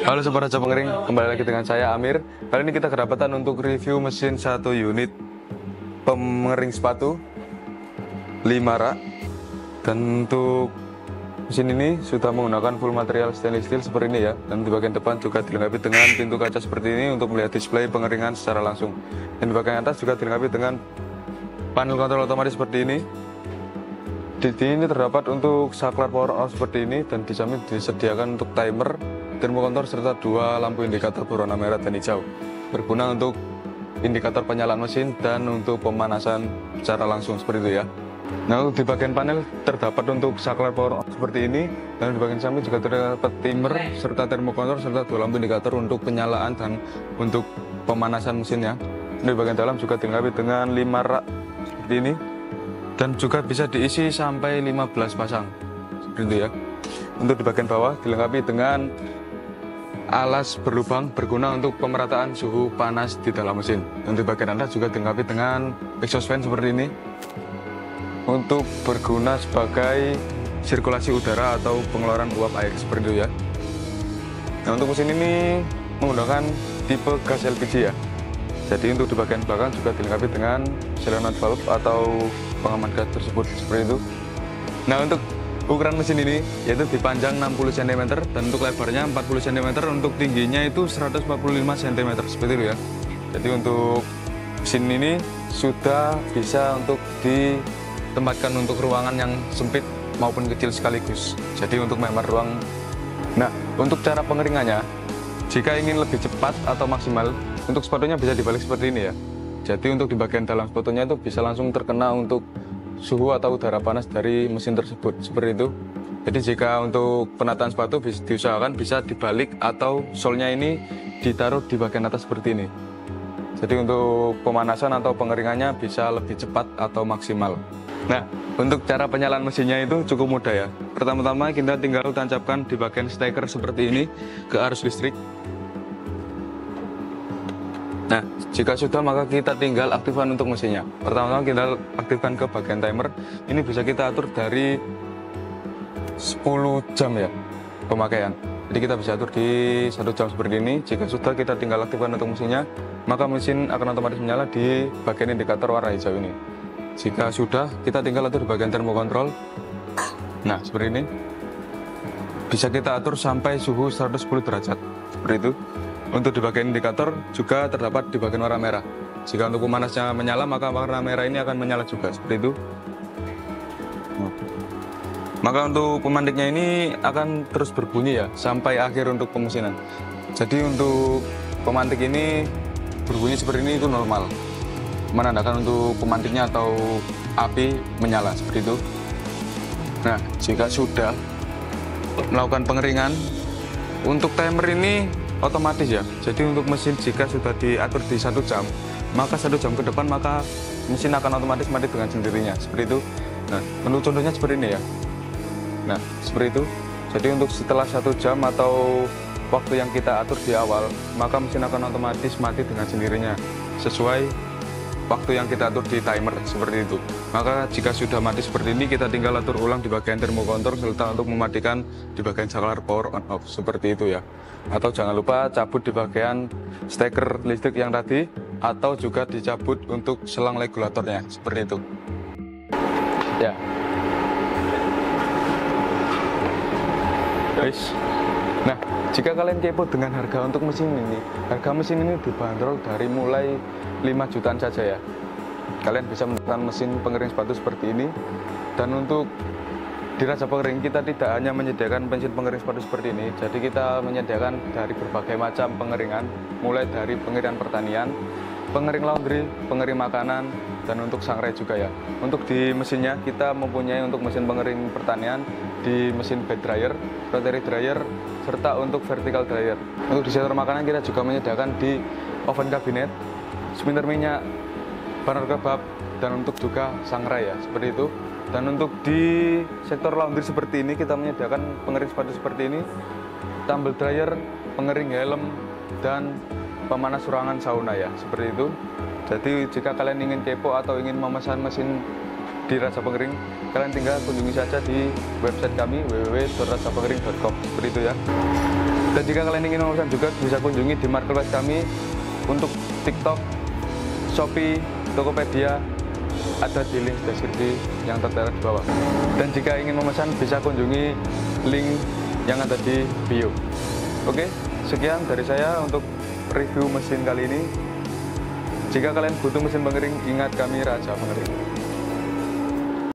Halo Sobat Raja Pengering, kembali lagi dengan saya Amir. Kali ini kita kedapatan untuk review mesin 1 unit pengering sepatu 5 rak. Dan untuk mesin ini sudah menggunakan full material stainless steel seperti ini ya. Dan di bagian depan juga dilengkapi dengan pintu kaca seperti ini untuk melihat display pengeringan secara langsung. Dan di bagian atas juga dilengkapi dengan panel kontrol otomatis seperti ini. Di sini terdapat untuk saklar power off seperti ini, dan di samping disediakan untuk timer, termokontor serta 2 lampu indikator berwarna merah dan hijau, berguna untuk indikator penyalaan mesin dan untuk pemanasan secara langsung seperti itu ya. Nah, di bagian panel terdapat untuk saklar power off seperti ini, dan di bagian samping juga terdapat timer serta termokontor serta 2 lampu indikator untuk penyalaan dan untuk pemanasan mesinnya. Di bagian dalam juga dilengkapi dengan 5 rak seperti ini, dan juga bisa diisi sampai 15 pasang seperti itu ya. Untuk di bagian bawah dilengkapi dengan alas berlubang berguna untuk pemerataan suhu panas di dalam mesin. Dan di bagian atas juga dilengkapi dengan exhaust fan seperti ini untuk berguna sebagai sirkulasi udara atau pengeluaran uap air seperti itu ya. Nah, untuk mesin ini menggunakan tipe gas LPG ya. Jadi untuk di bagian belakang juga dilengkapi dengan solenoid valve atau pengaman gas tersebut seperti itu. Nah, untuk ukuran mesin ini yaitu dipanjang 60 cm dan untuk lebarnya 40 cm, untuk tingginya itu 145 cm seperti itu ya. Jadi untuk mesin ini sudah bisa untuk ditempatkan untuk ruangan yang sempit maupun kecil sekaligus. Jadi untuk memar ruang. Nah, untuk cara pengeringannya, jika ingin lebih cepat atau maksimal, untuk sepatunya bisa dibalik seperti ini ya. Jadi untuk di bagian dalam sepatunya itu bisa langsung terkena untuk suhu atau udara panas dari mesin tersebut seperti itu. Jadi jika untuk penataan sepatu diusahakan bisa dibalik atau solnya ini ditaruh di bagian atas seperti ini. Jadi untuk pemanasan atau pengeringannya bisa lebih cepat atau maksimal. Nah, untuk cara penyalaan mesinnya itu cukup mudah ya. Pertama-tama kita tinggal tancapkan di bagian steker seperti ini ke arus listrik. Nah, jika sudah maka kita tinggal aktifkan untuk mesinnya. Pertama-tama kita aktifkan ke bagian timer. Ini bisa kita atur dari 10 jam ya pemakaian. Jadi kita bisa atur di 1 jam seperti ini. Jika sudah kita tinggal aktifkan untuk mesinnya, maka mesin akan otomatis menyala di bagian indikator warna hijau ini. Jika sudah, kita tinggal atur di bagian termokontrol. Nah, seperti ini. Bisa kita atur sampai suhu 110 derajat. Seperti itu. Untuk di bagian indikator juga terdapat di bagian warna merah. Jika untuk pemanasnya menyala, maka warna merah ini akan menyala juga, seperti itu. Maka untuk pemantiknya ini akan terus berbunyi ya, sampai akhir untuk pemesinan. Jadi untuk pemantik ini berbunyi seperti ini itu normal, menandakan untuk pemantiknya atau api menyala, seperti itu. Nah, jika sudah melakukan pengeringan, untuk timer ini otomatis ya. Jadi untuk mesin jika sudah diatur di 1 jam, maka 1 jam ke depan maka mesin akan otomatis mati dengan sendirinya, seperti itu. Nah, untuk contohnya seperti ini ya. Nah, seperti itu. Jadi untuk setelah 1 jam atau waktu yang kita atur di awal, maka mesin akan otomatis mati dengan sendirinya sesuai waktu yang kita atur di timer, seperti itu. Maka jika sudah mati seperti ini, kita tinggal atur ulang di bagian termokontor serta untuk mematikan di bagian saklar power on off, seperti itu ya. Atau jangan lupa cabut di bagian steker listrik yang tadi, atau juga dicabut untuk selang regulatornya, seperti itu ya. Guys, nah, jika kalian kepo dengan harga untuk mesin ini, harga mesin ini dibanderol dari mulai 5 jutaan saja ya. Kalian bisa mendapatkan mesin pengering sepatu seperti ini. Dan untuk di Raja Pengering kita tidak hanya menyediakan mesin pengering sepatu seperti ini, jadi kita menyediakan dari berbagai macam pengeringan, mulai dari pengeringan pertanian, pengering laundry, pengering makanan, dan untuk sangrai juga ya. Untuk di mesinnya kita mempunyai untuk mesin pengering pertanian, di mesin bed dryer, rotary dryer, serta untuk vertical dryer. Untuk di sektor makanan kita juga menyediakan di oven kabinet, spinner minyak, burner kebab, dan untuk juga sangrai ya, seperti itu. Dan untuk di sektor laundry seperti ini kita menyediakan pengering sepatu seperti ini, tumble dryer, pengering helm, dan pemanas ruangan sauna ya, seperti itu. Jadi jika kalian ingin kepo atau ingin memesan mesin di Raja Pengering, kalian tinggal kunjungi saja di website kami www.rajapengering.com, seperti itu ya. Dan jika kalian ingin memesan juga bisa kunjungi di marketplace kami untuk TikTok, Shopee, Tokopedia, ada di link deskripsi yang tertera di bawah. Dan jika ingin memesan bisa kunjungi link yang ada di bio. Oke, sekian dari saya untuk review mesin kali ini. Jika kalian butuh mesin pengering, ingat kami Raja Pengering.